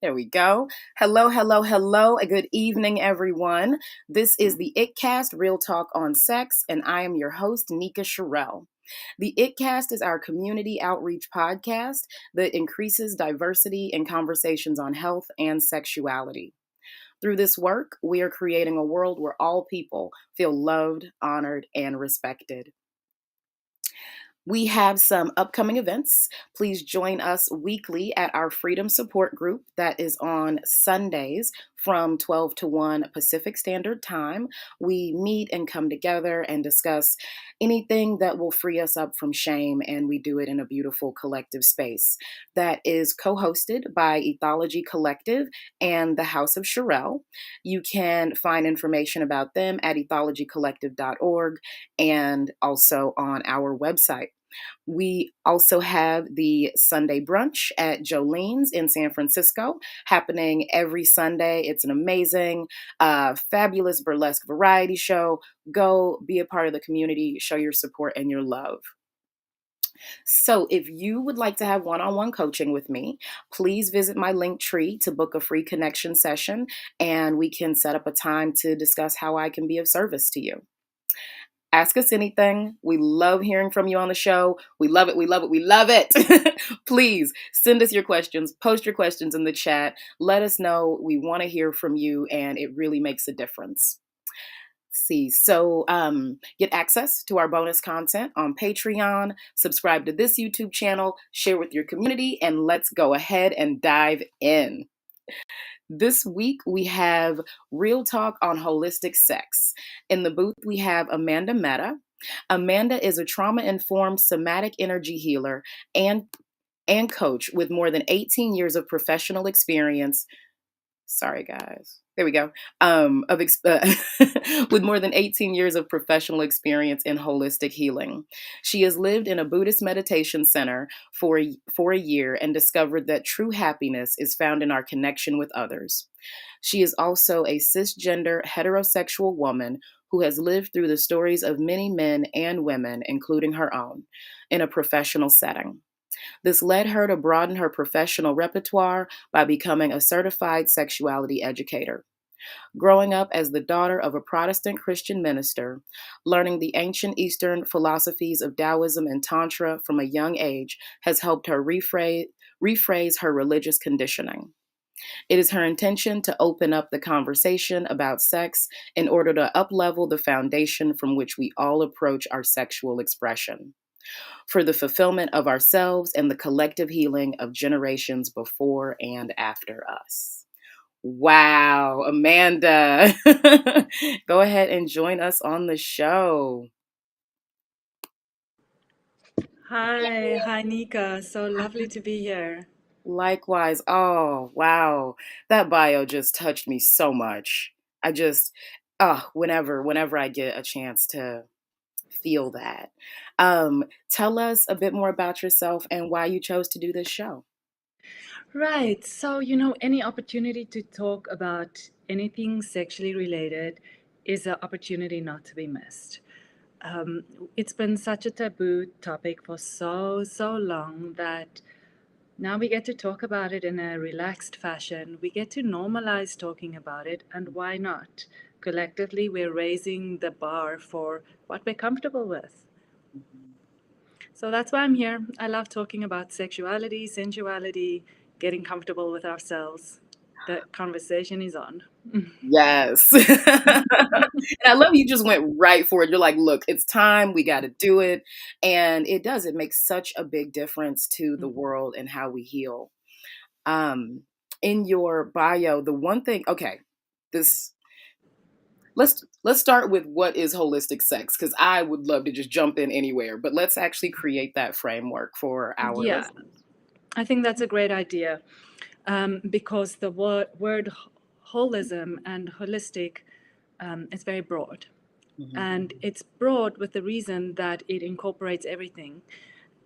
There we go. Hello, hello, hello. A good evening, everyone. This is the ItCast Real Talk on Sex, and I am your host, Nika Sherelle. The ItCast is our community outreach podcast that increases diversity in conversations on health and sexuality. Through this work, we are creating a world where all people feel loved, honored, and respected. We have some upcoming events. Please join us weekly at our Freedom Support Group that is on Sundays from 12 to 1 Pacific Standard Time. We meet and come together and discuss anything that will free us up from shame, and we do it in a beautiful collective space that is co-hosted by Ethology Collective and the House of Sherelle. You can find information about them at ethologycollective.org and also on our website. We also have the Sunday brunch at Jolene's in San Francisco, happening every Sunday. It's an amazing, fabulous burlesque variety show. Go be a part of the community, show your support and your love. So, if you would like to have one-on-one coaching with me, please visit my link tree to book a free connection session, and we can set up a time to discuss how I can be of service to you. Ask us anything. We love hearing from you on the show. We love it. We love it. We love it. Please send us your questions. Post your questions in the chat. Let us know. We want to hear from you, and it really makes a difference. So get access to our bonus content on Patreon, subscribe to this YouTube channel, share with your community, and let's go ahead and dive in. This week, we have Real Talk on Wholistic Sex. In the booth, we have Amanda Mehta. Amanda is a trauma-informed somatic energy healer and coach with more than 18 years of professional experience. Sorry, guys. There we go. With more than 18 years of professional experience in holistic healing. She has lived in a Buddhist meditation center for a year and discovered that true happiness is found in our connection with others. She is also a cis-gender heterosexual woman who has lived through the stories of many men and women, including her own, in a professional setting. This led her to broaden her professional repertoire by becoming a certified sexuality educator. Growing up as the daughter of a Protestant Christian minister, learning the ancient Eastern philosophies of Taoism and Tantra from a young age has helped her rephrase her religious conditioning. It is her intention to open up the conversation about sex in order to uplevel the foundation from which we all approach our sexual expression, for the fulfillment of ourselves and the collective healing of generations before and after us. Wow, Amanda. Go ahead and join us on the show. Hi, Nika. So lovely to be here. Likewise. Oh, wow. That bio just touched me so much. I just, whenever I get a chance to feel that. Tell us a bit more about yourself and why you chose to do this show. Right. So, any opportunity to talk about anything sexually related is an opportunity not to be missed. It's been such a taboo topic for so long that now we get to talk about it in a relaxed fashion. We get to normalize talking about it, and why not? Collectively, we're raising the bar for what we're comfortable with. So that's why I'm here. I love talking about sexuality, sensuality, getting comfortable with ourselves. The conversation is on. Yes. And I love you just went right for it. You're like, look, it's time. We got to do it. And it does. It makes such a big difference to the world and how we heal. In your bio, the one thing, okay, let's start with what is holistic sex, because I would love to just jump in anywhere, but let's actually create that framework for our Yeah, listeners. I think that's a great idea because the word holism and holistic is very broad. Mhm. And it's broad with the reason that it incorporates everything.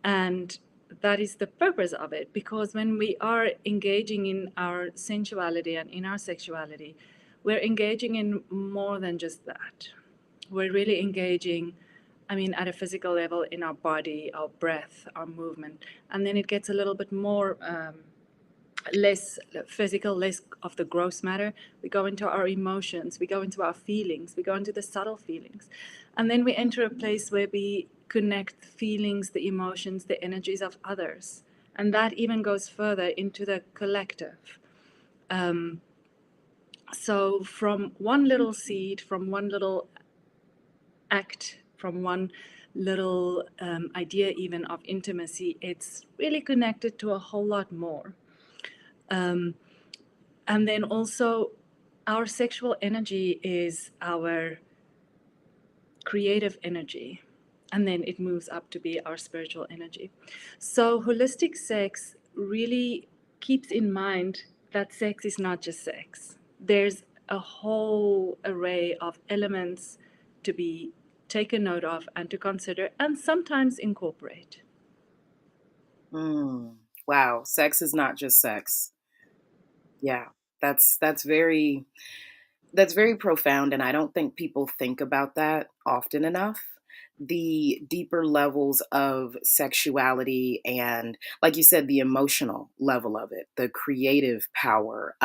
And that is the purpose of it, because when we are engaging in our sensuality and in our sexuality, we're engaging in more than just that. We're really engaging, at a physical level in our body, our breath, our movement. And then it gets a little bit more less physical, less of the gross matter. We go into our emotions, we go into our feelings, we go into the subtle feelings. And then we enter a place where we connect the feelings, the emotions, the energies of others. And that even goes further into the collective. Um, so, from one little seed, from one little act, from one little idea, even of intimacy, it's really connected to a whole lot more. Um, and then also, our sexual energy is our creative energy. And then it moves up to be our spiritual energy. So, holistic sex really keeps in mind that sex is not just sex. There's a whole array of elements to be taken note of and to consider and sometimes incorporate. Mm, wow, sex is not just sex. Yeah, that's very that's very profound, and I don't think people think about that often enough. The deeper levels of sexuality and, like you said, the emotional level of it, the creative power.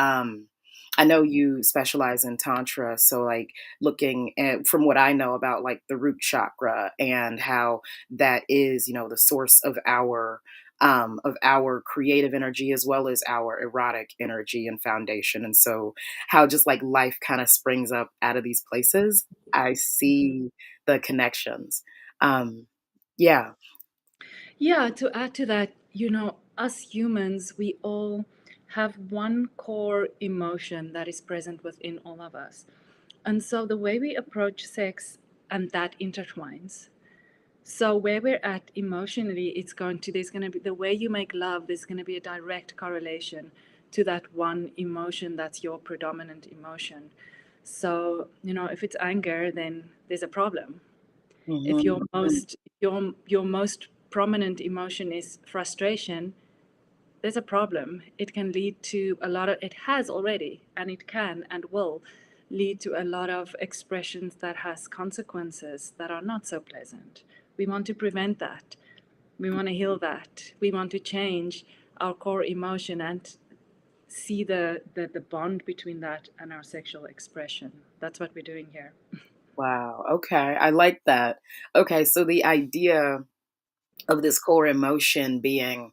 I know you specialize in Tantra, so like looking at, from what I know about like the root chakra and how that is, the source of our creative energy as well as our erotic energy and foundation. And so how just like life kind of springs up out of these places. I see the connections. Um, yeah. Yeah, to add to that, us humans, we all have one core emotion that is present within all of us. And so the way we approach sex and that intertwines. So where we're at emotionally, there's going to be the way you make love, there's going to be a direct correlation to that one emotion that's your predominant emotion. So, if it's anger, then there's a problem. If Hmm. your most prominent emotion is frustration, there's a problem. It can lead to a lot of, it has already, and it can and will lead to a lot of expressions that has consequences that are not so pleasant. We want to prevent that. We want to heal that. We want to change our core emotion and see the bond between that and our sexual expression. That's what we're doing here. Wow. Okay. I like that. Okay. So the idea of this core emotion being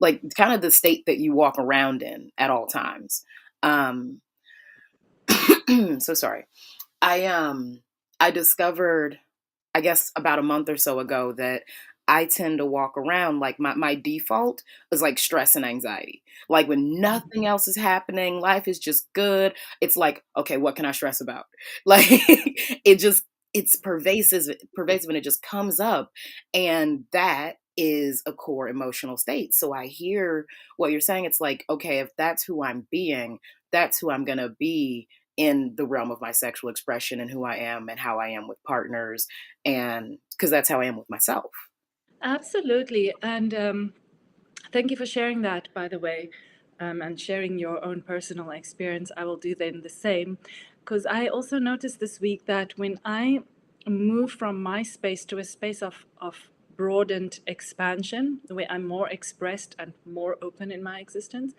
like kind of the state that you walk around in at all times. Um, so sorry. I discovered, I guess about a month or so ago, that I tend to walk around like my default is like stress and anxiety. Like when nothing else is happening, life is just good. It's like, okay, what can I stress about? Like it just it's pervasive and it just comes up. And that is a core emotional state. So I hear what you're saying. It's like, okay, if that's who I'm being, that's who I'm gonna be in the realm of my sexual expression and who I am and how I am with partners, and because that's how I am with myself. Absolutely. And thank you for sharing that, by the way, and sharing your own personal experience. I will do then the same. Because I also noticed this week that when I move from my space to a space of broadened expansion, where I'm more expressed and more open in my existence,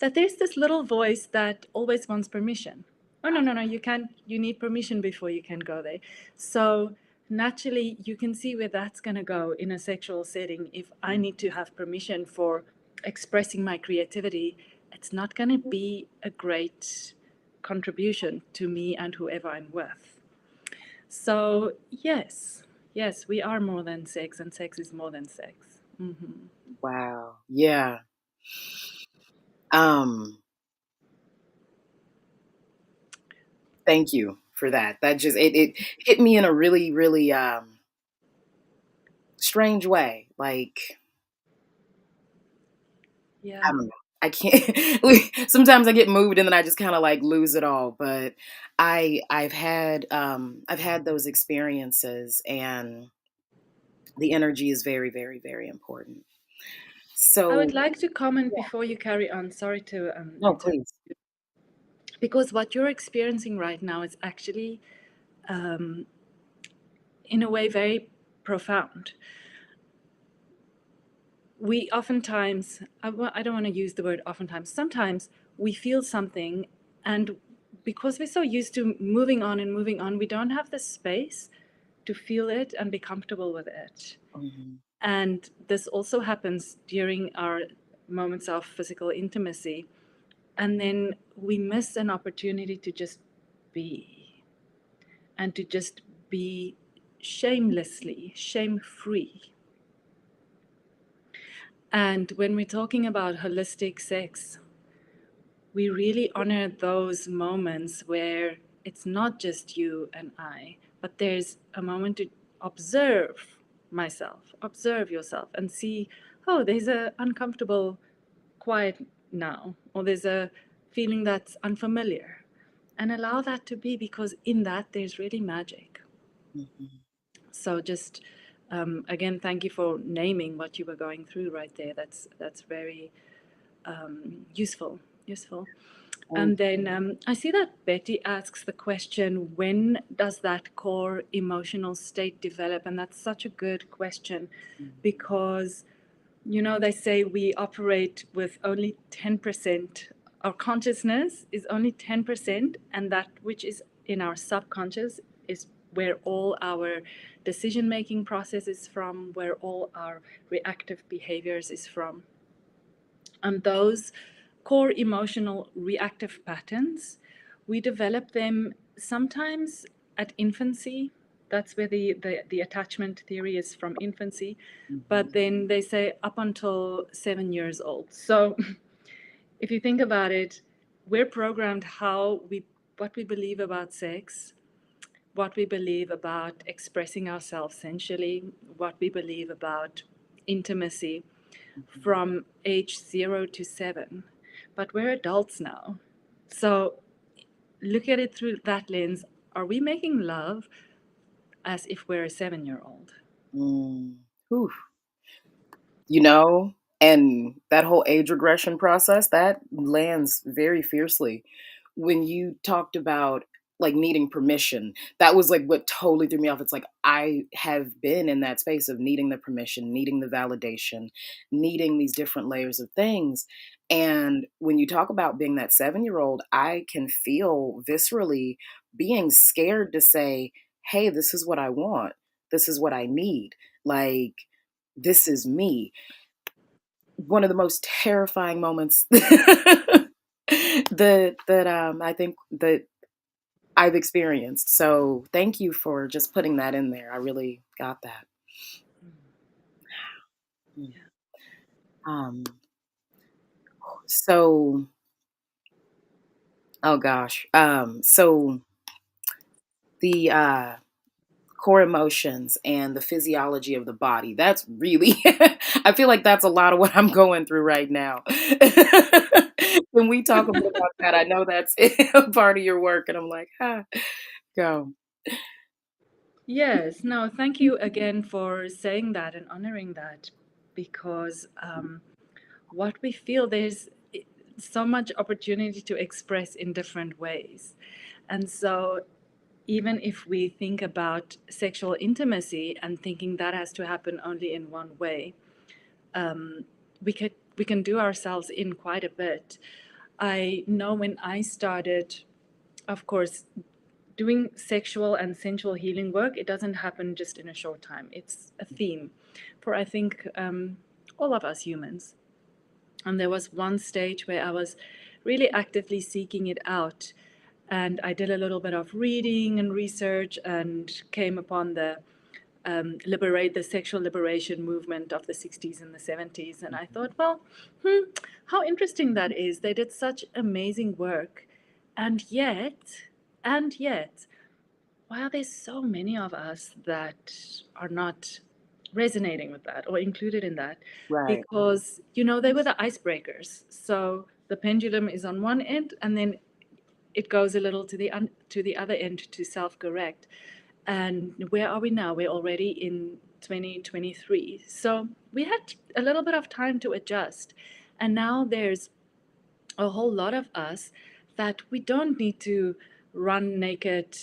that there's this little voice that always wants permission. Oh, no, no, no, you need permission before you can go there. So naturally, you can see where that's going to go in a sexual setting. If I need to have permission for expressing my creativity, it's not going to be a great contribution to me and whoever I'm with. So, yes, we are more than sex, and sex is more than sex. Wow. Yeah. Um, Thank you for that. That just it hit me in a really, really strange way. Like, I Yeah. don't know. I can't sometimes I get moved and then I just kind of like lose it all. But I've had those experiences, and the energy is very, very, very important. I would So like to comment before you carry on. Sorry to no, interrupt. please. Because what you're experiencing right now is actually, in a way, very profound. we oftentimes, I don't want to use the word oftentimes, sometimes we feel something, and because we're so used to moving on, we don't have the space to feel it and be comfortable with it. Mhm. And this also happens during our moments of physical intimacy. And then we miss an opportunity to just be, and to just be shamelessly, shame free. And when we're talking about holistic sex, we really honor those moments where it's not just you and I, but there's a moment to observe myself, observe yourself, and see, oh, there's a uncomfortable quiet now, or there's a feeling that's unfamiliar. And allow that to be, because in that there's really magic. Mhm. So just again, thank you for naming what you were going through right there. That's very useful. Useful. Thank And then I see that Betty asks the question, when does that core emotional state develop? And that's such a good question, you. because, you know, they say we operate with only 10%. Our consciousness is only 10%, and that which is in our subconscious is where all our decision making process is from, where all our reactive behaviors is from. And those core emotional reactive patterns, we develop them sometimes at infancy. That's where the attachment theory is, from infancy. Mhm. But then they say up until 7 years old. So if you think about it, we're programmed what we believe about sex, what we believe about expressing ourselves sensually, what we believe about intimacy, Mhm. from age 0 to 7. But we're adults now. So look at it through that lens. Are we making love as if we're a 7 year old? Mm. Whew. You know, and that whole age regression process, that lands very fiercely. When you talked about, like, needing permission, that was, like, what totally threw me off. It's like, I have been in that space of needing the permission, needing the validation, needing these different layers of things, and when you talk about being that seven-year-old, I can feel viscerally being scared to say, "Hey, this is what I want. This is what I need." Like, this is me. One of the most terrifying moments that I think that I've experienced. So thank you for just putting that in there. I really got that. Mm. Yeah. Um, so oh gosh. So the core emotions and the physiology of the body. That's really I feel like that's a lot of what I'm going through right now. When we talk a bit about that, I know that's a part of your work, and I'm like, go. Yes, no, thank you again for saying that and honoring that, because what we feel, there's so much opportunity to express in different ways. And so even if we think about sexual intimacy and thinking that has to happen only in one way, we can do ourselves in quite a bit. I know when I started, of course, doing sexual and sensual healing work, it doesn't happen just in a short time. It's a theme for, I think, all of us humans. And there was one stage where I was really actively seeking it out. And I did a little bit of reading and research and came upon the sexual liberation movement of the 60s and the 70s. And I thought, well, how interesting that is. They did such amazing work. And yet, why are there so many of us that are not resonating with that or included in that? Right. Because, you know, they were the icebreakers. So the pendulum is on one end, and then it goes a little to the other end to self-correct. And where are we now? We're already in 2023. So we had a little bit of time to adjust. And now there's a whole lot of us that we don't need to run naked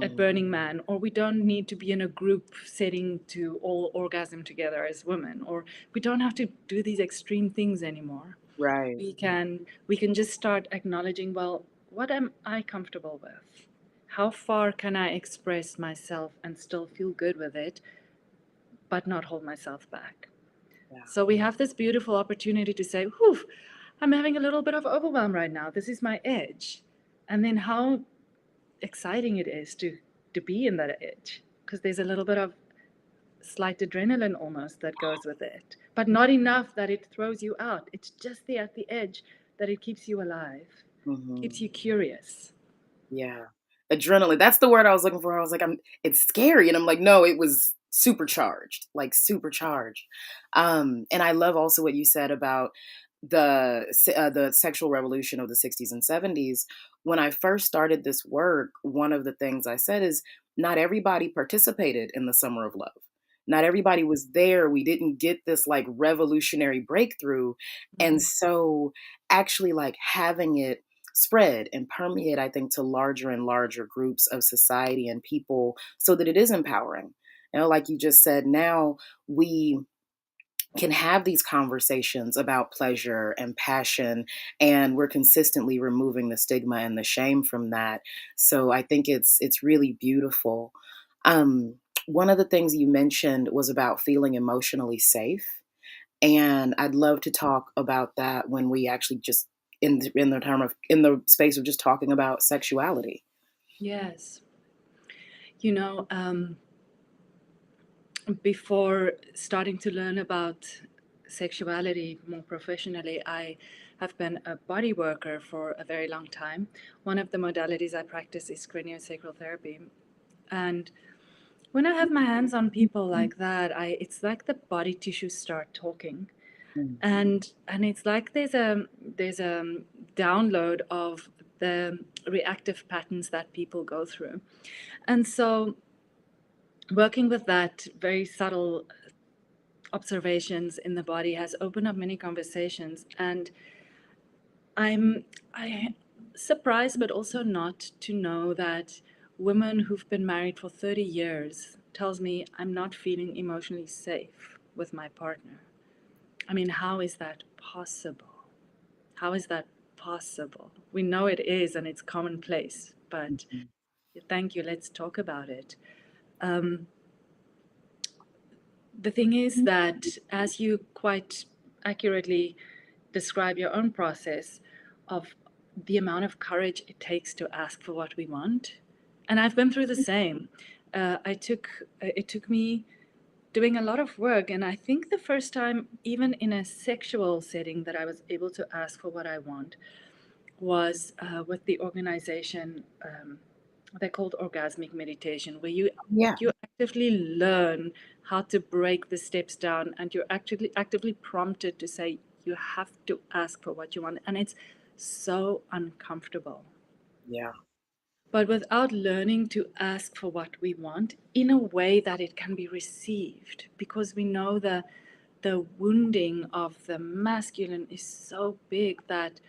at Mhm. Burning Man, or we don't need to be in a group setting to all orgasm together as women, or we don't have to do these extreme things anymore. Right. We can just start acknowledging, well, what am I comfortable with? How far can I express myself and still feel good with it, but not hold myself back? Yeah. So we have this beautiful opportunity to say, whew, I'm having a little bit of overwhelm right now. This is my edge. And then how exciting it is to be in that edge, because there's a little bit of slight adrenaline almost that goes with it, but not enough that it throws you out. It's just there at the edge that it keeps you alive, keeps Mhm. you curious. Yeah. Adrenaline. That's the word I was looking for. I was like, it's scary. And I'm like, no, it was supercharged, like supercharged. And I love also what you said about the sexual revolution of the 60s and 70s. When I first started this work, one of the things I said is not everybody participated in the Summer of Love. Not everybody was there. We didn't get this like revolutionary breakthrough. And Mm. so actually like having it spread and permeate, I think, to larger and larger groups of society and people so that it is empowering. You know, like you just said, now we can have these conversations about pleasure and passion, and we're consistently removing the stigma and the shame from that. So I think it's really beautiful. Um, One of the things you mentioned was about feeling emotionally safe. And I'd love to talk about that when we actually just in the space of just talking about sexuality. Yes. You know, before starting to learn about sexuality more professionally, I have been a body worker for a very long time. One of the modalities I practice is craniosacral therapy. And when I have my hands on people like that, it's like the body tissues start talking. Mm. And it's like there's a download of the reactive patterns that people go through. And so working with that very subtle observations in the body has opened up many conversations. And I surprised but also not to know that women who've been married for 30 years tells me I'm not feeling emotionally safe with my partner. I mean, how is that possible? How is that possible? We know it is and it's commonplace, but Mhm. thank you, let's talk about it. Um, the thing is that, as you quite accurately describe your own process of the amount of courage it takes to ask for what we want, and I've been through the same. It took me doing a lot of work, and I think the first time, even in a sexual setting, that I was able to ask for what I want was with the organization they called orgasmic meditation, where Yeah. you actively learn how to break the steps down, and you're actually actively prompted to say you have to ask for what you want, and it's so uncomfortable. Yeah. But without learning to ask for what we want in a way that it can be received, because we know the wounding of the masculine is so big that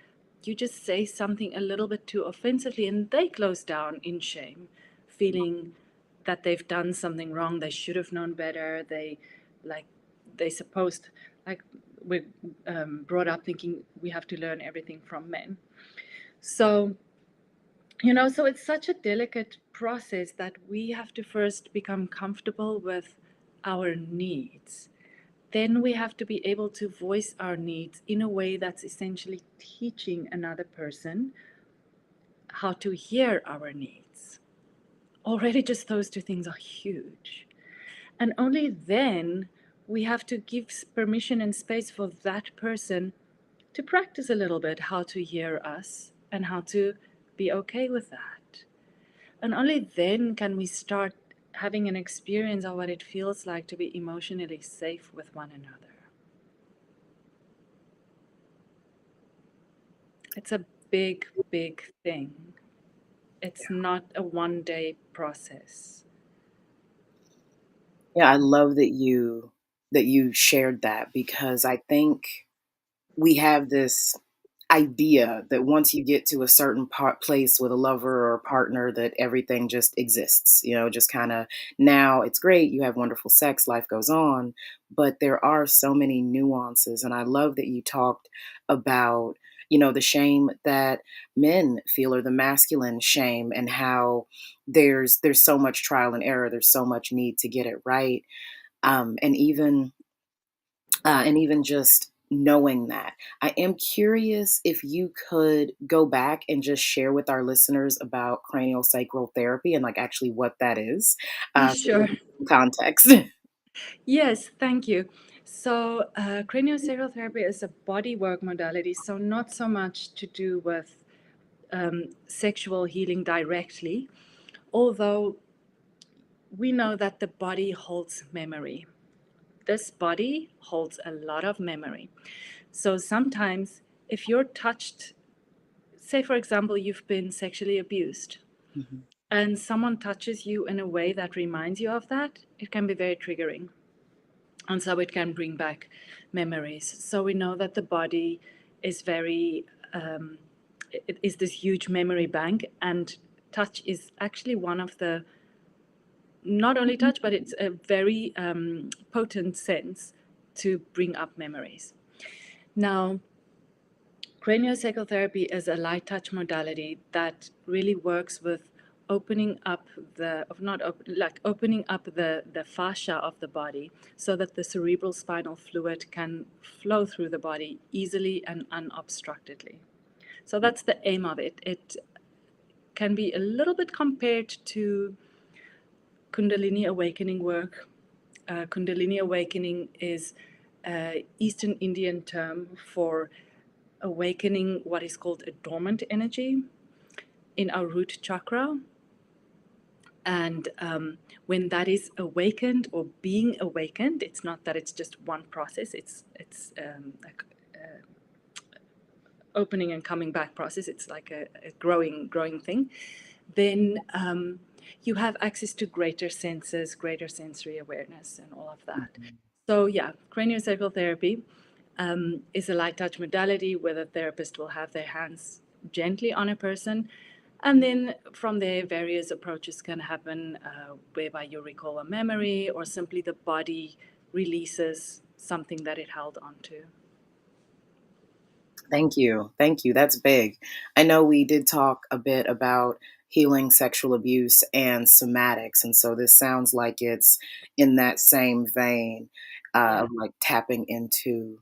you just say something a little bit too offensively and they close down in shame, feeling that they've done something wrong, they should have known better, like they supposed, like we're brought up thinking we have to learn everything from men. So so it's such a delicate process that we have to first become comfortable with our needs. Then we have to be able to voice our needs in a way that's essentially teaching another person how to hear our needs. Already, just those two things are huge. And only then we have to give permission and space for that person to practice a little bit how to hear us and how to be okay with that. And only then can we start having an experience of what it feels like to be emotionally safe with one another. It's a big, big thing. It's not a 1 day process. Yeah, I love that you shared that because I think we have this idea that once you get to a certain place with a lover or a partner, that everything just exists, just kind of, now it's great, you have wonderful sex, life goes on. But there are so many nuances. And I love that you talked about, the shame that men feel, or the masculine shame, and how there's so much trial and error, there's so much need to get it right. And even just knowing that, I am curious if you could go back and just share with our listeners about cranial sacral therapy and like actually what that is, so they Sure. get some context. Yes, thank you. So, craniosacral therapy is a body work modality, so not so much to do with sexual healing directly, although we know that the body holds memory. This body holds a lot of memory. So sometimes, if you're touched, say for example, you've been sexually abused, Mhm. and someone touches you in a way that reminds you of that, it can be very triggering. And so it can bring back memories. So we know that the body is very, it is this huge memory bank, and touch is actually one of the, not only touch, but it's a very potent sense to bring up memories. Now, craniosacral therapy is a light touch modality that really works with opening up the of not op- like opening up the fascia of the body so that the cerebral spinal fluid can flow through the body easily and unobstructedly. So that's the aim of it. It can be a little bit compared to Kundalini awakening work. Kundalini awakening is an Eastern Indian term for awakening what is called a dormant energy in our root chakra. And when that is awakened or being awakened, it's not that it's just one process. It's opening and coming back process. It's like a growing thing. Then you have access to greater senses, greater sensory awareness, and all of that. Mhm. So yeah, craniosacral therapy is a light touch modality where the therapist will have their hands gently on a person. And then from there, various approaches can happen whereby you recall a memory or simply the body releases something that it held onto. Thank you. Thank you. That's big. I know we did talk a bit about healing sexual abuse and somatics. And so this sounds like it's in that same vein, Yeah, of like tapping into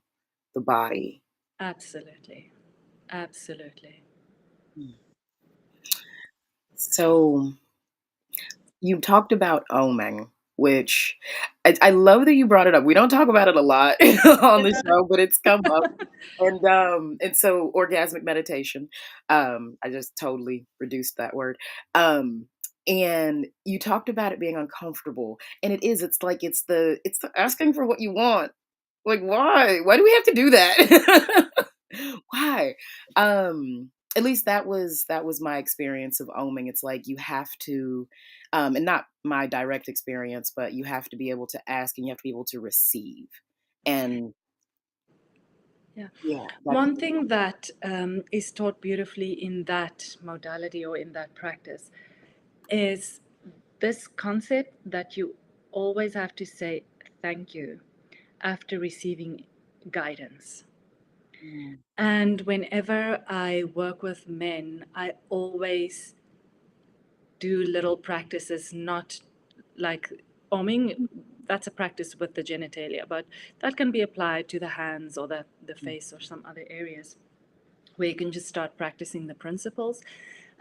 the body. absolutely. Absolutely. Mm. So you talked about oming, which I love that you brought it up. We don't talk about it a lot on the show, but it's come up. And so orgasmic meditation. I just totally reduced that word. Um, and you talked about it being uncomfortable. And it is, it's the asking for what you want. Like, why? Why do we have to do that? Why? At least that was my experience of oming. It's like you have to, and not my direct experience, but you have to be able to ask and you have to be able to receive. And Yeah. yeah, that's One thing that is taught beautifully in that modality or in that practice is this concept that you always have to say thank you after receiving guidance. mm, And whenever I work with men, I always do little practices, not like oming. That's a practice with the genitalia, but that can be applied to the hands or the mm, face or some other areas where you can just start practicing the principles.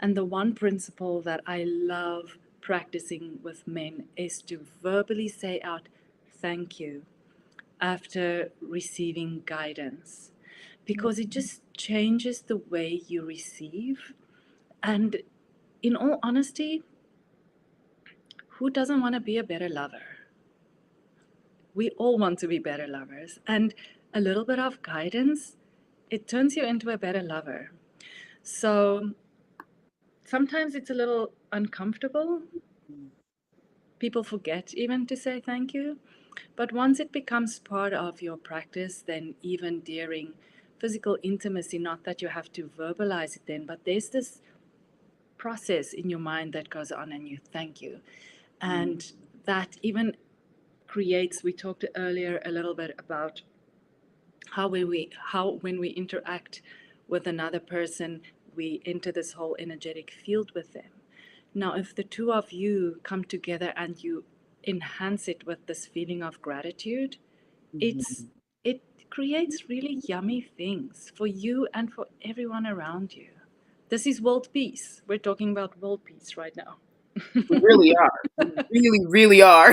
And the one principle that I love practicing with men is to verbally say out thank you after receiving guidance, because it just changes the way you receive. And in all honesty, who doesn't want to be a better lover? We all want to be better lovers. And a little bit of guidance, it turns you into a better lover. So sometimes it's a little uncomfortable. mm, People forget even to say thank you. But once it becomes part of your practice, then even during physical intimacy, not that you have to verbalize it then, but there's this process in your mind that goes on and you thank you. And that even creates, we talked earlier a little bit about how when we interact with another person, we enter this whole energetic field with them. Now, if the two of you come together and you enhance it with this feeling of gratitude, Mhm. it creates really yummy things for you and for everyone around you. This is world peace. We're talking about world peace right now. We really are. We really, really are.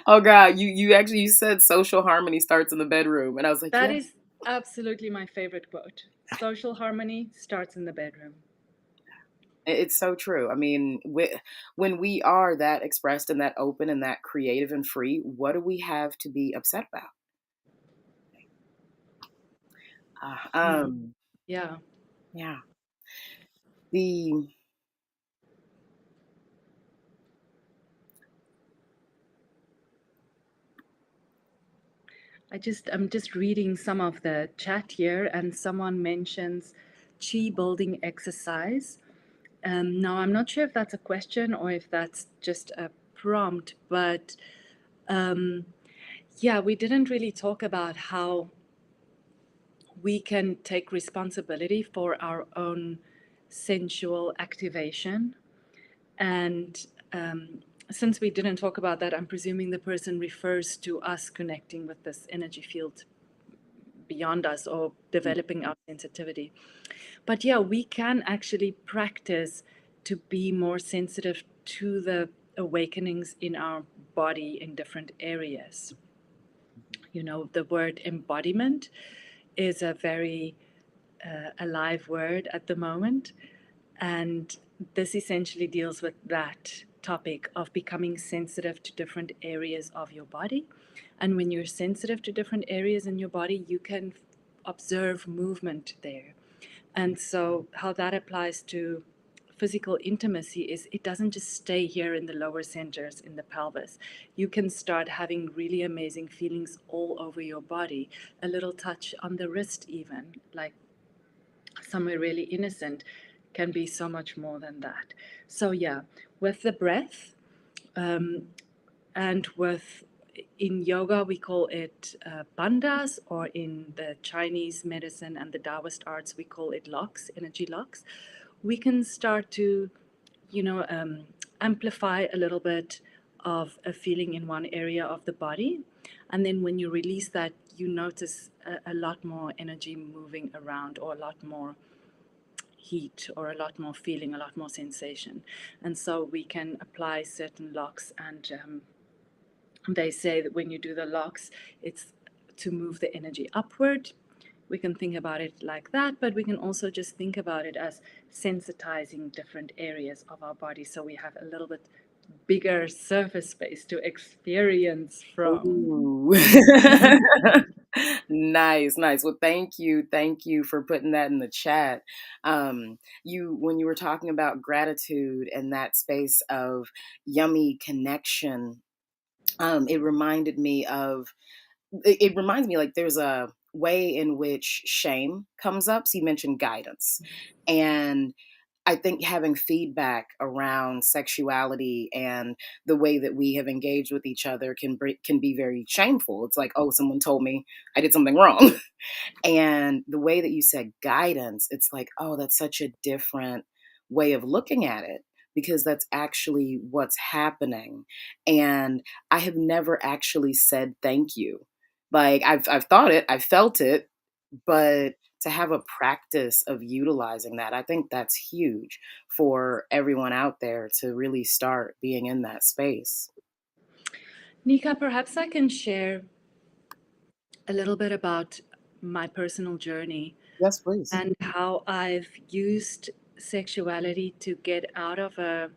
Oh God, you actually you said social harmony starts in the bedroom, and I was like, That yeah, is absolutely my favorite quote. Social harmony starts in the bedroom. it's so true. I mean, when we are that expressed and that open and that creative and free, what do we have to be upset about? Uh, Mm. um, Yeah. yeah. The I'm just reading some of the chat here, and someone mentions chi building exercise. Now, I'm not sure if that's a question or if that's just a prompt, but yeah, we didn't really talk about how we can take responsibility for our own sensual activation. And since we didn't talk about that, I'm presuming the person refers to us connecting with this energy field beyond us or developing our sensitivity. But yeah, we can actually practice to be more sensitive to the awakenings in our body in different areas. You know, the word embodiment is a very alive word at the moment. And this essentially deals with that topic of becoming sensitive to different areas of your body. And when you're sensitive to different areas in your body, you can observe movement there. And so, how that applies to physical intimacy is it doesn't just stay here in the lower centers in the pelvis. You can start having really amazing feelings all over your body, a little touch on the wrist, even like somewhere really innocent, can be so much more than that. So, yeah, with the breath, and with in yoga we call it bandhas, or in the Chinese medicine and the Taoist arts we call it locks, energy locks. We can start to, you know, amplify a little bit of a feeling in one area of the body, and then when you release that, you notice a lot more energy moving around, or a lot more heat, or a lot more feeling, a lot more sensation. And so we can apply certain locks, and they say that when you do the locks, it's to move the energy upward. We can think about it like that, but we can also just think about it as sensitizing different areas of our body so we have a little bit bigger surface space to experience from. ooh. Nice, nice. Well, thank you for putting that in the chat. You when you were talking about gratitude and that space of yummy connection, it reminded me of it reminds me like there's a way in which shame comes up. So you mentioned guidance, and I think having feedback around sexuality and the way that we have engaged with each other can be very shameful. It's like, oh, someone told me I did something wrong. And the way that you said guidance, it's like, oh, that's such a different way of looking at it, because that's actually what's happening. And I have never actually said thank you. Like I've thought it, I felt it, but to have a practice of utilizing that, I think that's huge for everyone out there to really start being in that space. Nika, perhaps I can share a little bit about my personal journey Yes, please. and how I've used sexuality to get out of a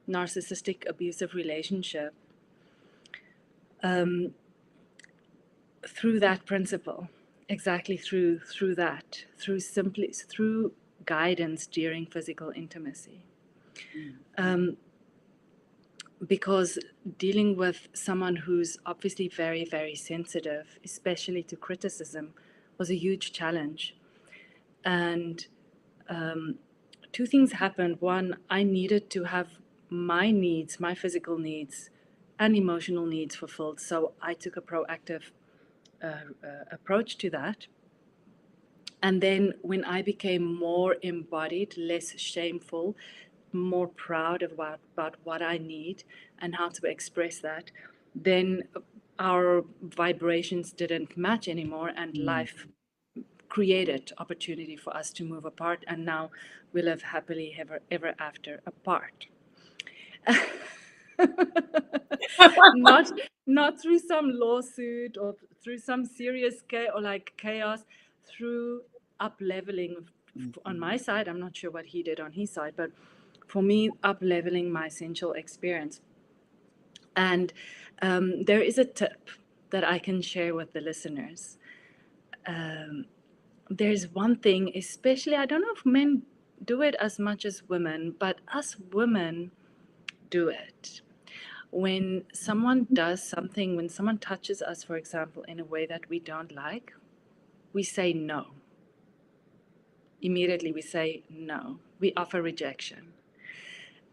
narcissistic abusive relationship through that principle, exactly through that, through simply through guidance during physical intimacy. Mm. because dealing with someone who's obviously very, very sensitive, especially to criticism, was a huge challenge. And two things happened. One, I needed to have my needs, my physical needs, and emotional needs fulfilled. So I took a proactive approach to that. And then when I became more embodied, less shameful, more proud about what I need and how to express that, then our vibrations didn't match anymore, and Mm. life created opportunity for us to move apart. And now we live happily ever after apart. not not through some lawsuit or through some serious chaos, through up leveling on my side. I'm not sure what he did on his side, but for me, up leveling my sensual experience. And there is a tip that I can share with the listeners. There's one thing, especially, I don't know if men do it as much as women, but us women do it. When someone does something, when someone touches us, for example, in a way that we don't like, we say no. Immediately we say no. We offer rejection.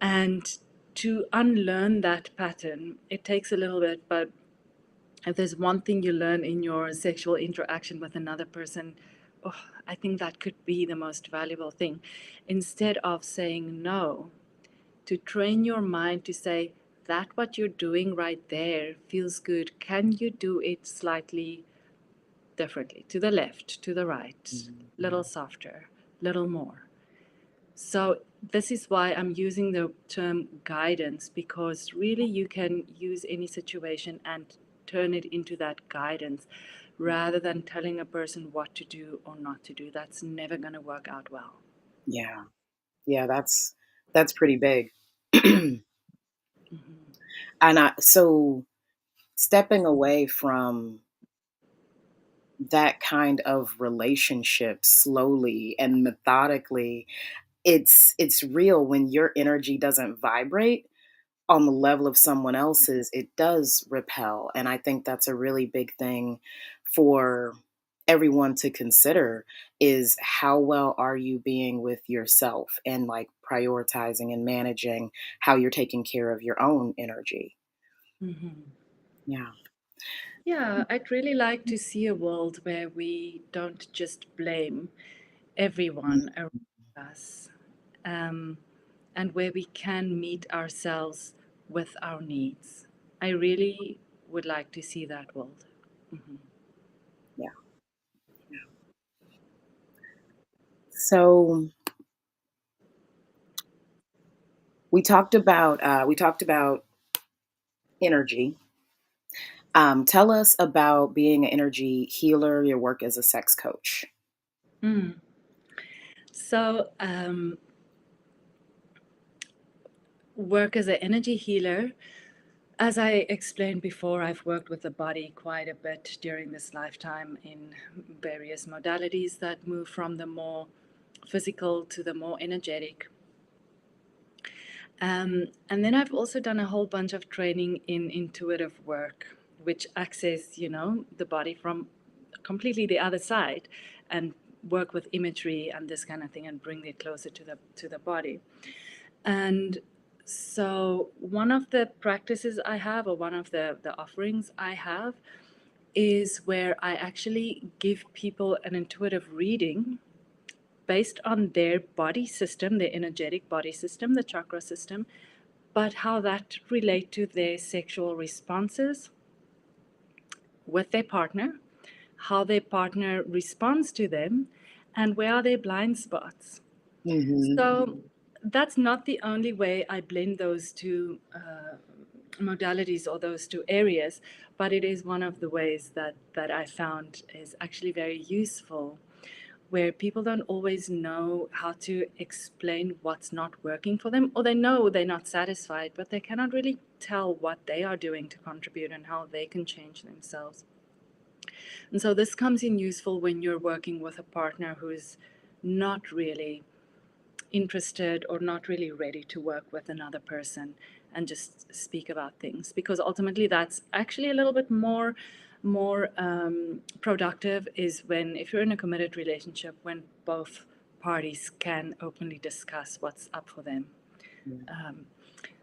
And to unlearn that pattern, it takes a little bit, but if there's one thing you learn in your sexual interaction with another person, oh, I think that could be the most valuable thing. Instead of saying no, to train your mind to say, that what you're doing right there feels good. Can you do it slightly differently? To the left, to the right, little softer, little more. So this is why I'm using the term guidance, because really you can use any situation and turn it into that guidance rather than telling a person what to do or not to do. That's never going to work out well. Yeah. Yeah, that's pretty big. And so stepping away from that kind of relationship slowly and methodically, it's real when your energy doesn't vibrate on the level of someone else's, it does repel. And I think that's a really big thing for everyone to consider is how well are you being with yourself and like prioritizing and managing how you're taking care of your own energy. Mm-hmm. Yeah. Yeah, I'd really like to see a world where we don't just blame everyone around us, um, and where we can meet ourselves with our needs. I really would like to see that world. Mhm. Yeah. So we talked about energy. Tell us about being an energy healer, your work as a sex coach. Mm. So, work as an energy healer. As I explained before, I've worked with the body quite a bit during this lifetime in various modalities that move from the more physical to the more energetic. And then I've also done a whole bunch of training in intuitive work, which access, the body from completely the other side, and work with imagery and this kind of thing and bring it closer to the body. And so one of the practices I have, or one of the offerings I have, is where I actually give people an intuitive reading based on their body system, their energetic body system, the chakra system, but how that relate to their sexual responses with their partner, how their partner responds to them, and where are their blind spots. Hmm. So that's not the only way I blend those two modalities or those two areas, but it is one of the ways that I found is actually very useful, where people don't always know how to explain what's not working for them, or they know they're not satisfied, but they cannot really tell what they are doing to contribute and how they can change themselves. And so this comes in useful when you're working with a partner who's not really interested or not really ready to work with another person and just speak about things, because ultimately that's actually a little bit more productive, is when, if you're in a committed relationship, when both parties can openly discuss what's up for them.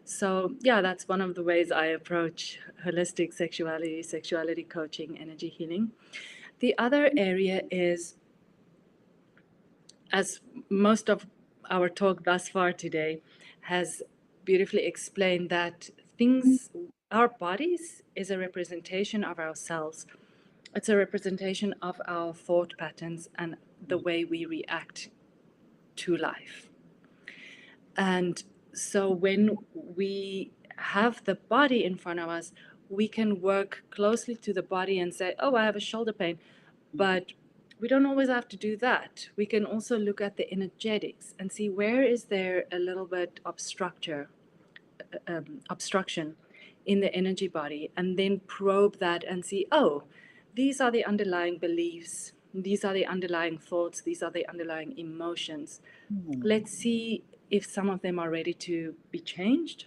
So yeah, that's one of the ways I approach holistic sexuality, sexuality coaching, energy healing. The other area is, as most of our talk thus far today has beautifully explained, that things, our bodies is a representation of ourselves. It's a representation of our thought patterns and the way we react to life. And so when we have the body in front of us, we can work closely to the body and say, oh, I have a shoulder pain. But we don't always have to do that. We can also look at the energetics and see where is there a little bit of structure, obstruction in the energy body, and then probe that and see, oh, these are the underlying beliefs, these are the underlying thoughts, these are the underlying emotions. Let's see if some of them are ready to be changed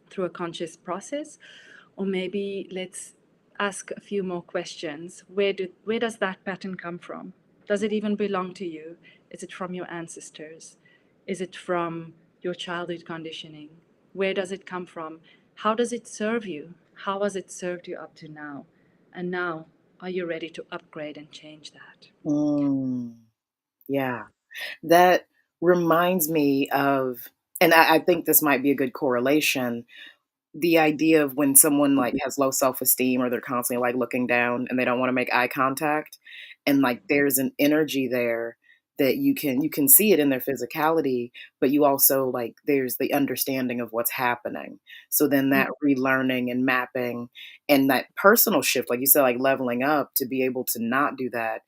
through a conscious process, or maybe let's ask a few more questions. Where does that pattern come from? Does it even belong to you? Is it from your ancestors? Is it from your childhood conditioning? Where does it come from? How does it serve you? How has it served you up to now? And now, are you ready to upgrade and change that? Mm, yeah. That reminds me of, and I think this might be a good correlation, the idea of when someone like has low self-esteem or they're constantly like looking down and they don't want to make eye contact, and like there's an energy there that you can see it in their physicality, but you also like there's the understanding of what's happening. So then that relearning and mapping and that personal shift, like you said, like leveling up to be able to not do that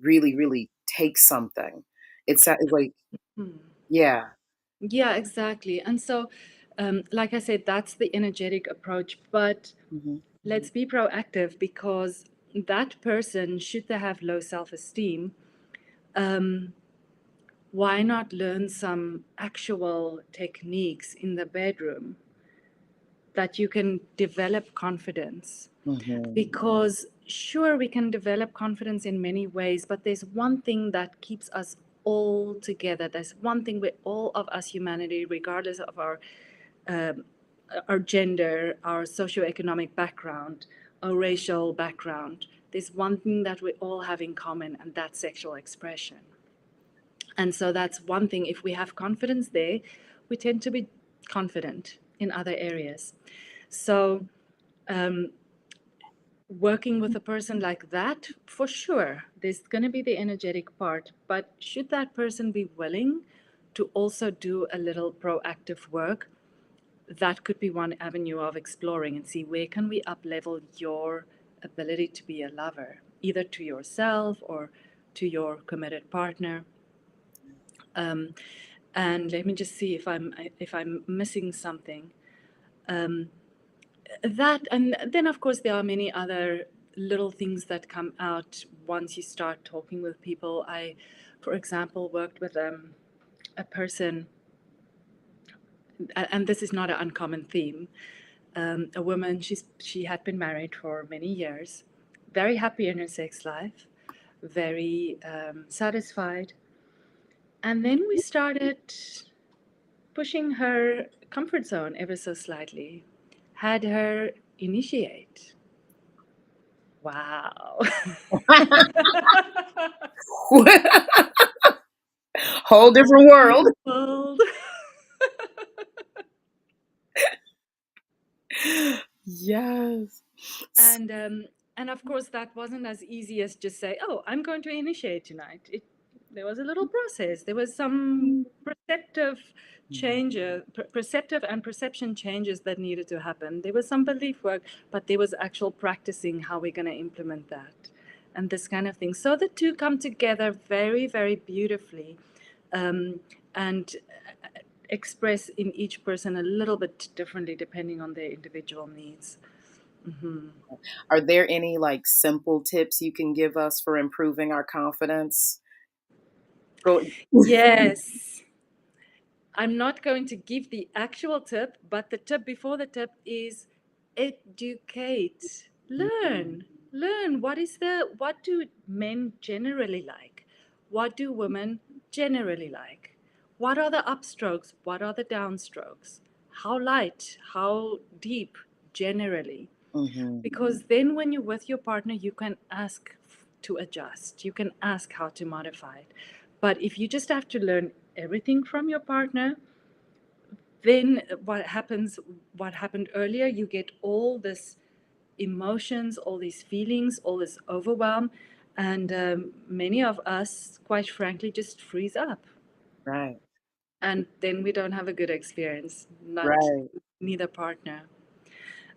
really really takes something. It's like, Hmm. yeah. Yeah, exactly. And so, like I said, that's the energetic approach. But Hmm. let's be proactive, because that person, should they have low self esteem, um, why not learn some actual techniques in the bedroom that you can develop confidence? Hmm. Because sure, we can develop confidence in many ways, but there's one thing that keeps us all together. There's one thing with all of us, humanity, regardless of um, our gender, our socioeconomic background, our racial background. There's one thing that we all have in common, and that's sexual expression. And so that's one thing. If we have confidence there, we tend to be confident in other areas. So, working with a person like that, for sure, there's going to be the energetic part. But should that person be willing to also do a little proactive work, that could be one avenue of exploring and see where can we up level your ability to be a lover, either to yourself or to your committed partner. Um, and let me just see if I'm missing something. That, and then of course there are many other little things that come out once you start talking with people. I, for example, worked with a person, and this is not an uncommon theme. A woman, she had been married for many years, very happy in her sex life, very satisfied, and then we started pushing her comfort zone ever so slightly, had her initiate. Wow. Whole different New world. world. Yes. And and of course that wasn't as easy as just say, "Oh, I'm going to initiate tonight." There was a little process. There was some perceptive perceptive and perception changes that needed to happen. There was some belief work, but there was actual practicing how we're going to implement that, and this kind of thing. So the two come together very, very beautifully, um, and express in each person a little bit differently depending on their individual needs. Are there any like simple tips you can give us for improving our confidence? Go. Yes. I'm not going to give the actual tip, but the tip before the tip is educate. Learn. Learn what do men generally like? What do women generally like? What are the upstrokes? What are the downstrokes? How light? How deep generally? Mm-hmm. Because then when you're with your partner, you can ask to adjust, you can ask how to modify it. But if you just have to learn everything from your partner, then what happened earlier, you get all this emotions, all these feelings, all this overwhelm, and many of us, quite frankly, just freeze up, Right. and then we don't have a good experience, not Right. neither partner.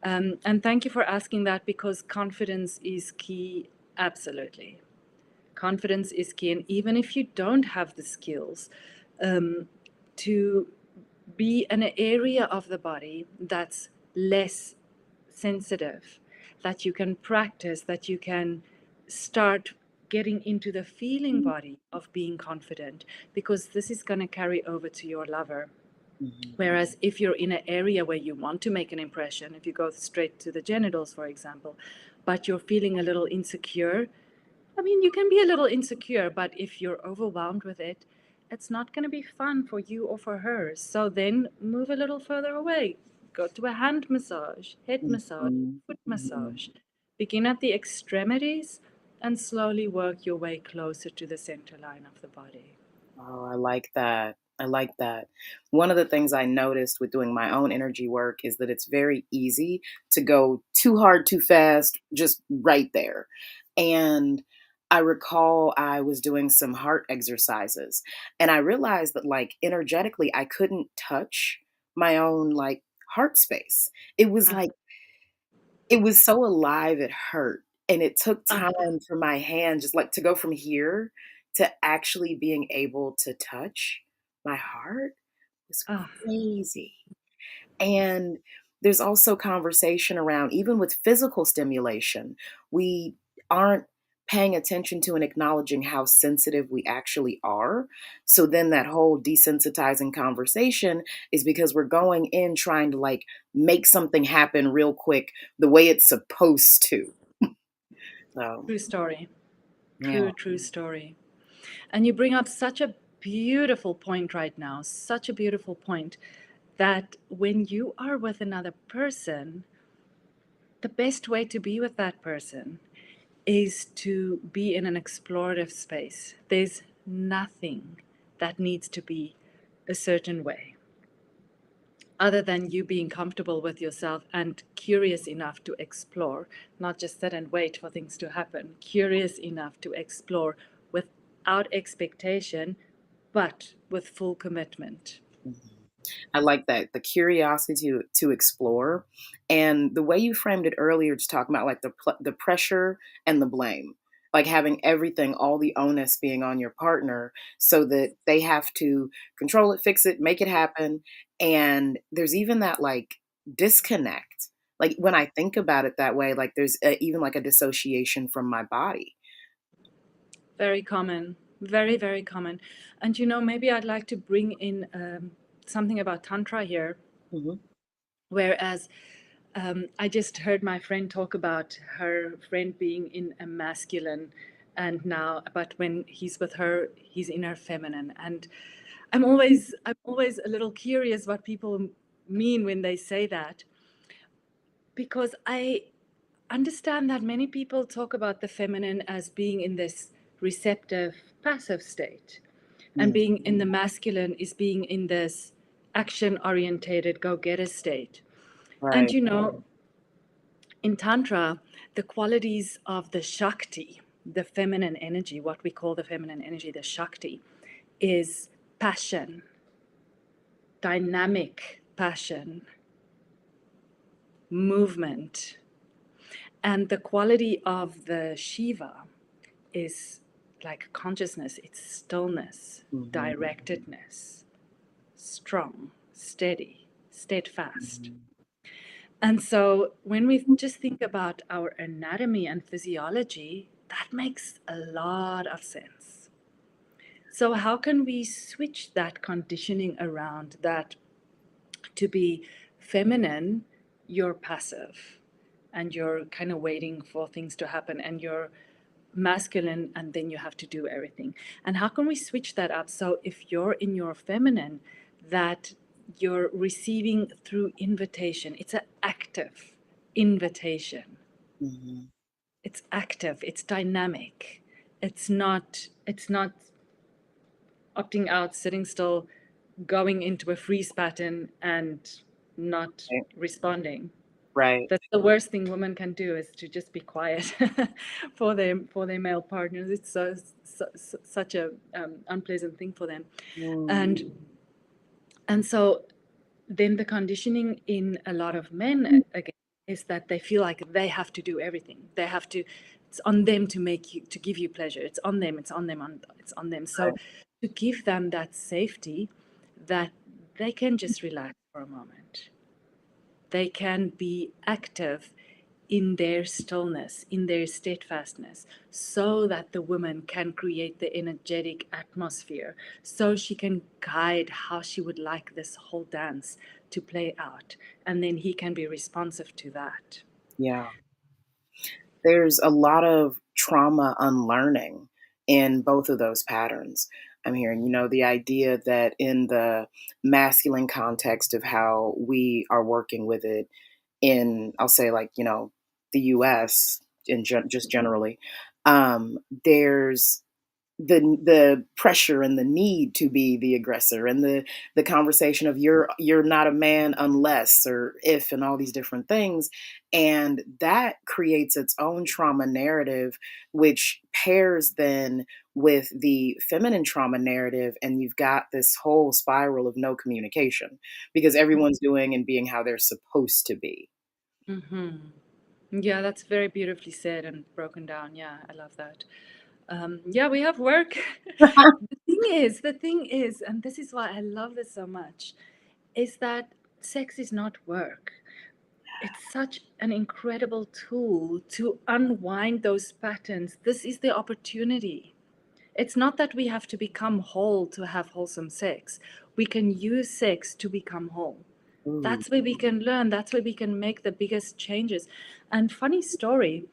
And thank you for asking that, because confidence is key. Absolutely. Confidence is key. And even if you don't have the skills to be in an area of the body that's less sensitive, that you can practice, that you can start getting into the feeling body of being confident, because this is going to carry over to your lover. Mm-hmm. Whereas if you're in an area where you want to make an impression, if you go straight to the genitals, for example, but you're feeling a little insecure, I mean, you can be a little insecure, but if you're overwhelmed with it, it's not going to be fun for you or for her. So then move a little further away. Go to a hand massage, head massage, Mm-hmm. foot Mm-hmm. massage. Begin at the extremities and slowly work your way closer to the center line of the body. Oh, I like that. I like that. One of the things I noticed with doing my own energy work is that it's very easy to go too hard, too fast, just right there. And I recall I was doing some heart exercises and I realized that, like, energetically, I couldn't touch my own, like, heart space. It was Ah, like, it was so alive, it hurt, and it took ah, time for my hand just, like, to go from here to actually being able to touch my heart was ah. crazy. And there's also conversation around, even with physical stimulation, we aren't paying attention to and acknowledging how sensitive we actually are. So then that whole desensitizing conversation is because we're going in trying to, like, make something happen real quick the way it's supposed to. So, True story. yeah. True story. And you bring up such a beautiful point right now, such a beautiful point, that when you are with another person, the best way to be with that person is to be in an explorative space. There's nothing that needs to be a certain way, other than you being comfortable with yourself and curious enough to explore, not just sit and wait for things to happen, curious enough to explore without expectation, but with full commitment. Mhm. I like that, the curiosity to explore, and the way you framed it earlier, just talking about, like, the pressure and the blame, like having everything, all the onus being on your partner, so that they have to control it, fix it, make it happen, and there's even that, like, disconnect. Like, when I think about it that way, like, there's even like a dissociation from my body. Very common, very, very common. And maybe I'd like to bring in something about Tantra here. Mhm. Whereas I just heard my friend talk about her friend being in a masculine, and now, but when he's with her, he's in her feminine. And I'm always a little curious what people mean when they say that, because I understand that many people talk about the feminine as being in this receptive, passive state, and Mm, being in the masculine is being in this action orientated, go getter state. And right. in Tantra, the qualities of the Shakti, the feminine energy, what we call the feminine energy, the Shakti, is passion, dynamic passion, movement. And the quality of the Shiva is like consciousness, it's stillness, Mhm, directedness, strong, steady, steadfast. mhm. And so when we just think about our anatomy and physiology, that makes a lot of sense. So, how can we switch that conditioning around that to be feminine, you're passive and you're kind of waiting for things to happen, and you're masculine and then you have to do everything? And how can we switch that up so if you're in your feminine, that you're receiving through invitation? It's an active invitation. Mhm. It's active, it's dynamic. It's not opting out, sitting still, going into a freeze pattern and not Right. responding. Right. That's the worst thing women can do, is to just be quiet for their male partners. It's such a unpleasant thing for them, Mm. and so then the conditioning in a lot of men again is that they feel like they have to do everything. They have to. It's on them to give you pleasure. It's on them. It's on them. So Right. to give them that safety, that they can just relax for a moment. They can be active in their stillness, in their steadfastness, so that the woman can create the energetic atmosphere, so she can guide how she would like this whole dance to play out. And then he can be responsive to that. Yeah. There's a lot of trauma unlearning in both of those patterns. I'm hearing, the idea that in the masculine context of how we are working with it in, I'll say, like, the US, just generally, there's the pressure and the need to be the aggressor, and the conversation of you're not a man unless or if, and all these different things, and that creates its own trauma narrative, which pairs then with the feminine trauma narrative, and you've got this whole spiral of no communication because everyone's doing and being how they're supposed to be. Hmm. Yeah, that's very beautifully said and broken down. Yeah, I love that. Yeah, we have work. The thing is, and this is why I love this so much, is that sex is not work. It's such an incredible tool to unwind those patterns. This is the opportunity. It's not that we have to become whole to have wholesome sex. We can use sex to become whole. Ooh. That's where we can learn. That's where we can make the biggest changes. And funny story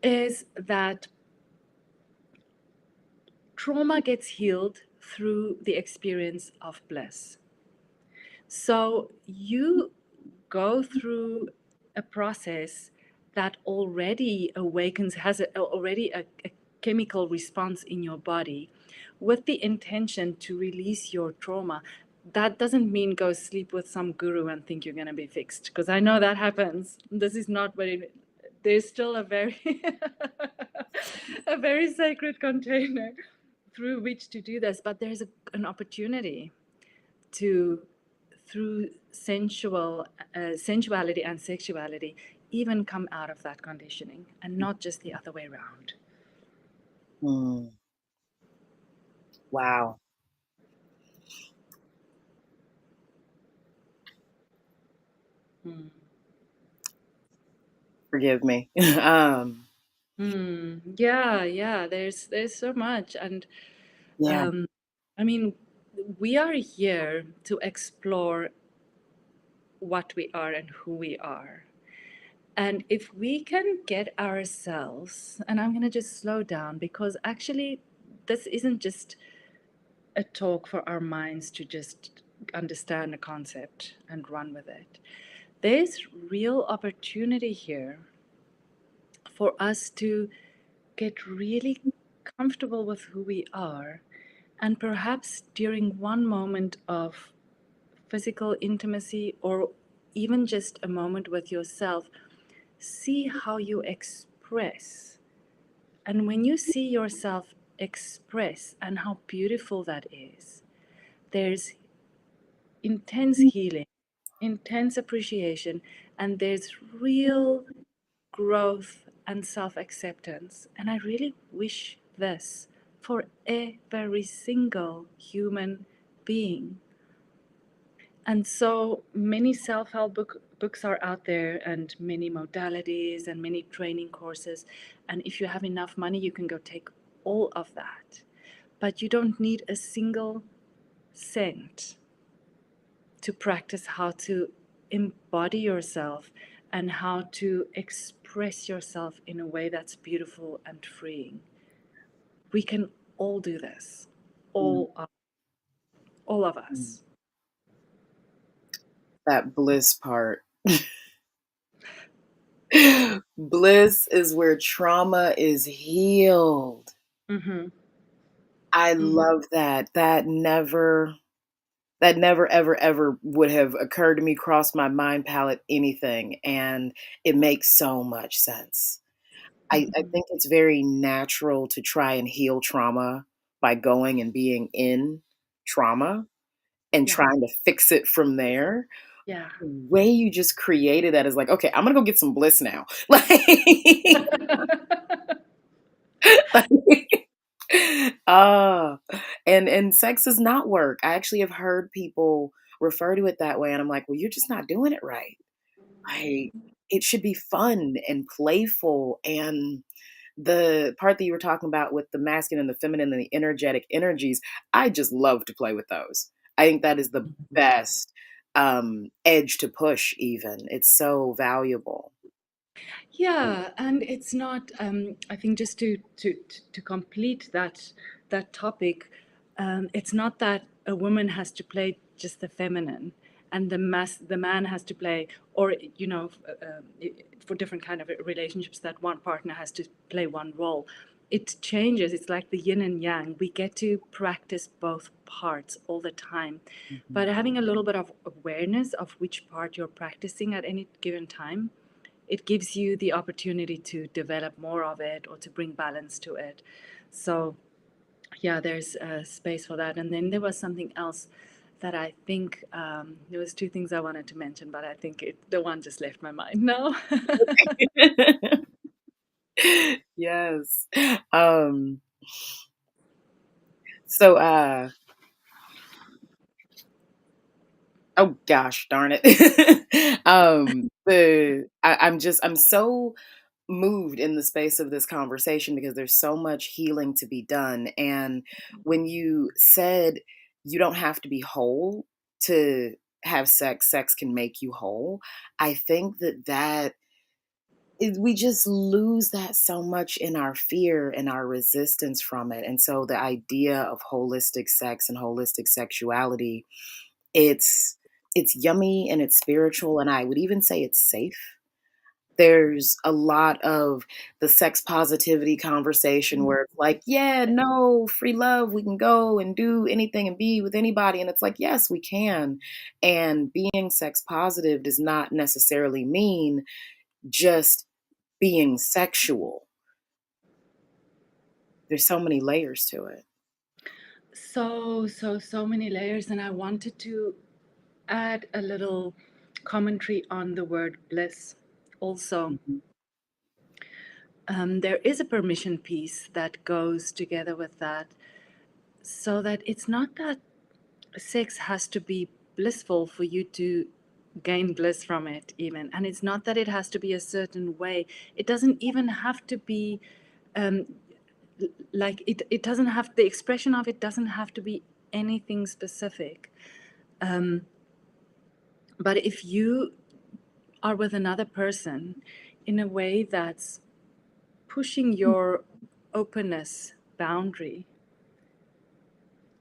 is that trauma gets healed through the experience of bliss. So you go through a process that already awakens, has already a chemical response in your body with the intention to release your trauma. That doesn't mean go sleep with some guru and think you're going to be fixed, because I know that happens. This is not what it, there's still a very a very sacred container through which to do this, but there's an opportunity to, through sensuality and sexuality, even come out of that conditioning, and not just the other way around. Mm. Wow. Mm. Forgive me. Yeah, yeah. There's so much, and Yeah. um, I mean, we are here to explore what we are and who we are. And if we can get ourselves, and I'm going to just slow down, because actually, this isn't just a talk for our minds to just understand a concept and run with it. There's real opportunity here for us to get really comfortable with who we are, and perhaps during one moment of physical intimacy, or even just a moment with yourself, see how you express. And when you see yourself express and how beautiful that is, there's intense healing, intense appreciation, and there's real growth and self acceptance. And I really wish this for every single human being. And so many self help books are out there, and many modalities and many training courses. And if you have enough money, you can go take all of that. but you don't need a single cent to practice how to embody yourself and how to express yourself in a way that's beautiful and freeing. We can all do this, Mm. all of, all of us. That bliss part. Bliss is where trauma is healed. Mm-hmm. I Mm-hmm. love that. That never ever ever would have occurred to me, crossed my mind palette, anything, and it makes so much sense. I Mm-hmm. think it's very natural to try and heal trauma by going and being in trauma and Yeah. trying to fix it from there. Yeah. The way you just created that is like, "Okay, I'm gonna go get some bliss now." Like like Ah, and sex is not work. I actually have heard people refer to it that way, and I'm like, "Well, you're just not doing it right." Like, it should be fun and playful, and the part that you were talking about with the masculine and the feminine and the energetic energies, I just love to play with those. I think that is the best, edge to push even. It's so valuable. Yeah, and it's not. I think just to complete that topic, it's not that a woman has to play just the feminine, and the man has to play, or for different kind of relationships, that one partner has to play one role. It changes. It's like the yin and yang. We get to practice both parts all the time, but Mhm. having a little bit of awareness of which part you're practicing at any given time, it gives you the opportunity to develop more of it or to bring balance to it. So, yeah, there's a space for that. And then there was something else that I think there was two things I wanted to mention, but I think the one just left my mind now. Yes. Um, so, oh gosh darn it. I'm so moved in the space of this conversation because there's so much healing to be done. And when you said you don't have to be whole to have sex, sex can make you whole. I think we just lose that so much in our fear and our resistance from it. And so the idea of holistic sex and holistic sexuality, it's it's yummy and it's spiritual, and I would even say it's safe. There's a lot of the sex positivity conversation where it's like, "Yeah, no, free love, we can go and do anything and be with anybody," and it's like, "Yes, we can." And being sex positive does not necessarily mean just being sexual. There's so many layers to it. So many layers. And I wanted to add a little commentary on the word bliss also. Mhm. There is a permission piece that goes together with that, so that it's not that sex has to be blissful for you to gain bliss from it, even. And it's not that it has to be a certain way. It doesn't even have to be um, like it doesn't have, the expression of it doesn't have to be anything specific. Um, but if you are with another person in a way that's pushing your openness boundary,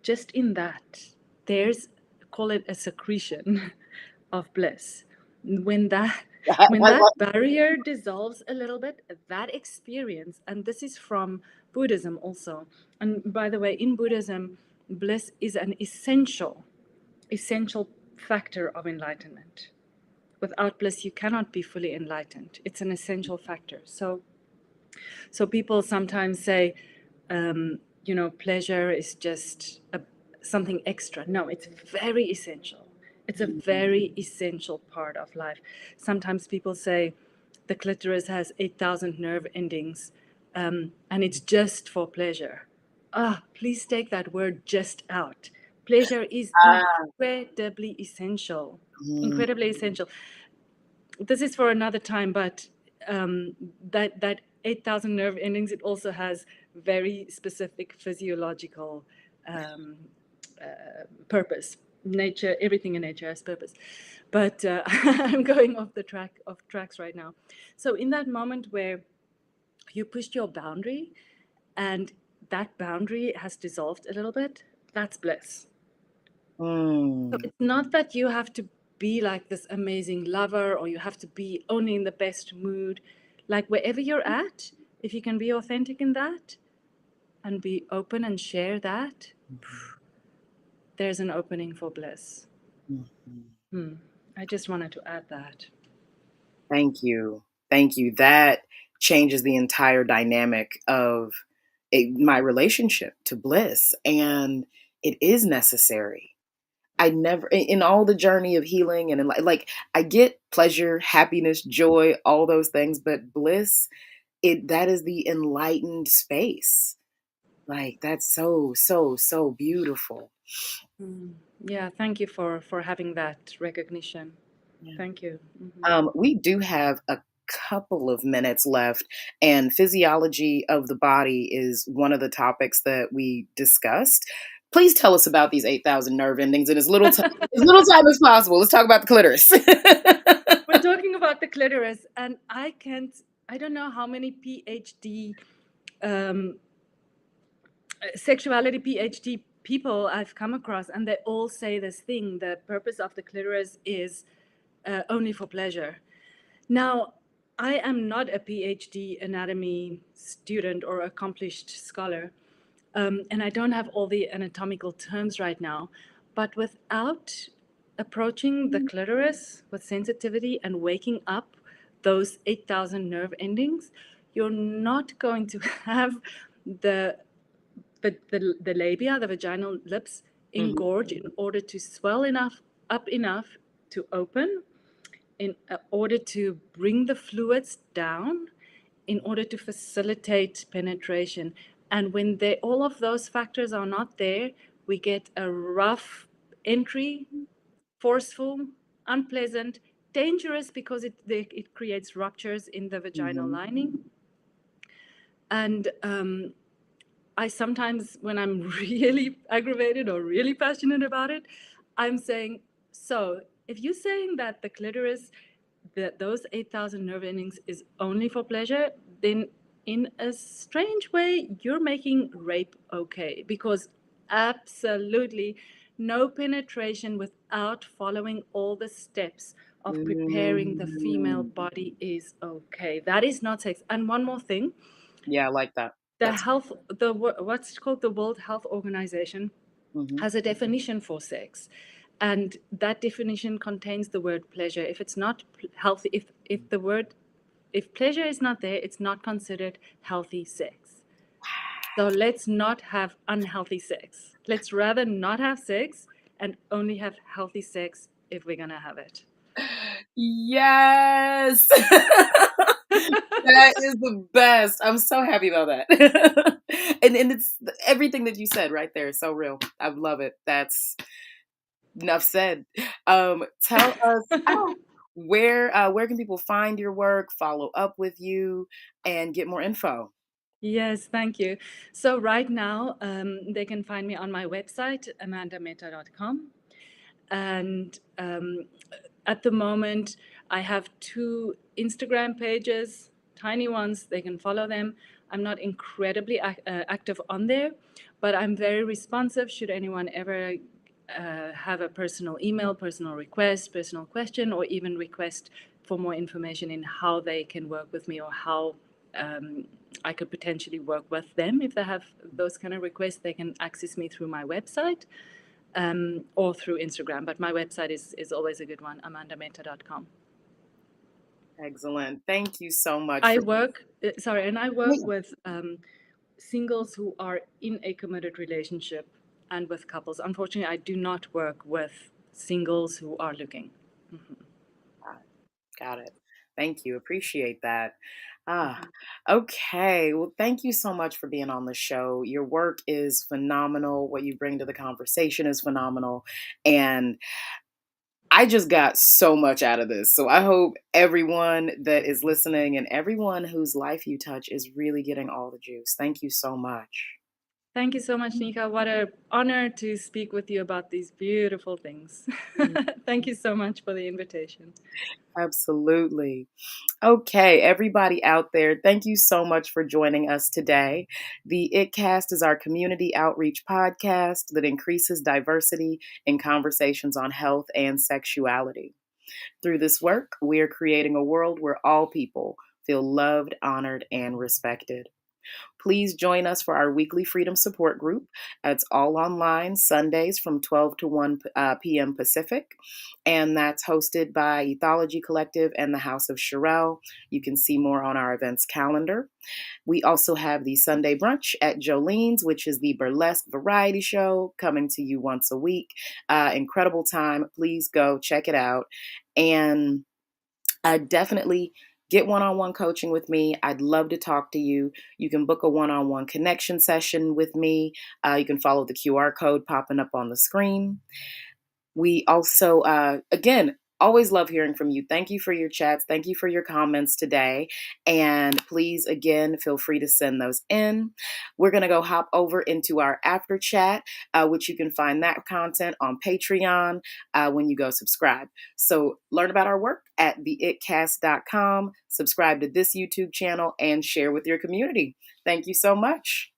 just in that, there's, call it a secretion of bliss. When that when I that love barrier dissolves a little bit, that experience, and this is from Buddhism also. And by the way, in Buddhism, bliss is an essential factor of enlightenment. Without bliss, you cannot be fully enlightened. It's an essential factor. So people sometimes say, pleasure is just something extra. No, it's very essential. It's a very essential part of life. Sometimes people say the clitoris has 8,000 nerve endings, and it's just for pleasure. Ah, please take that word "just" out. Pleasure is Ah, incredibly essential. mm, Incredibly essential. This is for another time, but that 8,000 nerve endings, it also has very specific physiological um, purpose. Nature, everything in nature has purpose. But I'm going off tracks right now. So in that moment where you pushed your boundary and that boundary has dissolved a little bit, that's bliss. So Mm. it's not that you have to be like this amazing lover or you have to be only in the best mood. Like wherever you're at, if you can be authentic in that and be open and share that, there's an opening for bliss. Mhm. I just wanted to add that. Thank you. Thank you. That changes the entire dynamic of my relationship to bliss. And it is necessary. I never, in all the journey of healing and like, I get pleasure, happiness, joy, all those things, but bliss, that is the enlightened space. Like, that's so, so, so beautiful. Yeah, thank you for having that recognition. Yeah. Thank you. We do have a couple of minutes left, and physiology of the body is one of the topics that we discussed. Please tell us about these 8,000 nerve endings in as little time as possible. Let's talk about the clitoris. We're talking about the clitoris, and I don't know how many PhD, um, sexuality PhD people I've come across, and they all say this thing: the purpose of the clitoris is only for pleasure. Now, I am not a PhD anatomy student or accomplished scholar, and I don't have all the anatomical terms right now, but without approaching the clitoris with sensitivity and waking up those 8,000 nerve endings, you're not going to have the the labia, the vaginal lips, Mhm. engorge in order to swell up enough to open, in order to bring the fluids down, in order to facilitate penetration. And when all of those factors are not there, we get a rough entry, forceful, unpleasant, dangerous because it creates ruptures in the vaginal Mhm. lining. And I sometimes, when I'm really aggravated or really passionate about it, I'm saying, so if you're saying that the clitoris, that those 8,000 nerve endings is only for pleasure, then in a strange way, you're making rape okay. Because absolutely no penetration without following all the steps of preparing the female Mm. body is okay. That is not sex. And one more thing, Yeah, I like that. the That's health what's called the World Health Organization mhm. has a definition for sex, and that definition contains the word pleasure. If it's not healthy, if pleasure is not there, it's not considered healthy sex. So let's not have unhealthy sex. Let's rather not have sex and only have healthy sex if we're gonna have it. Yes. That is the best. I'm so happy about that. And it's everything that you said right there is so real. I love it. That's enough said. Tell us where can people find your work, follow up with you, and get more info? Yes, thank you. So right now, they can find me on my website, amandameta.com. And at the moment, I have two Instagram pages, tiny ones. They can follow them. I'm not incredibly active on there, but I'm very responsive. Should anyone ever have a personal email, personal request, personal question, or even request for more information in how they can work with me or how I could potentially work with them, if they have those kind of requests, they can access me through my website or through Instagram. But my website is always a good one, amandameta.com. Excellent. Thank you so much I for work, sorry, and I work yeah. with singles who are in a committed relationship and with couples. Unfortunately, I do not work with singles who are looking. Got it. Thank you. Appreciate that. Ah, okay. Well, thank you so much for being on the show. Your work is phenomenal. What you bring to the conversation is phenomenal. And I just got so much out of this. So I hope everyone that is listening and everyone whose life you touch is really getting all the juice. Thank you so much. Thank you so much, Nika. What an honor to speak with you about these beautiful things. Thank you so much for the invitation. Absolutely. Okay, everybody out there, thank you so much for joining us today. The ItCast is our community outreach podcast that increases diversity in conversations on health and sexuality. Through this work, we are creating a world where all people feel loved, honored, and respected. Please join us for our weekly Freedom Support Group. It's all online Sundays from 12 to 1 p.m. Pacific. And that's hosted by Ethology Collective and the House of Sherelle. You can see more on our events calendar. We also have the Sunday brunch at Jolene's, which is the burlesque variety show coming to you once a week. Incredible time. Please go check it out. And definitely get one-on-one coaching with me. I'd love to talk to you. You can book a one-on-one connection session with me. You can follow the QR code popping up on the screen. We also, again, always love hearing from you. Thank you for your chats. Thank you for your comments today. And please, again, feel free to send those in. We're going to go hop over into our after chat, which you can find that content on Patreon when you go subscribe. So learn about our work at theitcast.com, subscribe to this YouTube channel, and share with your community. Thank you so much.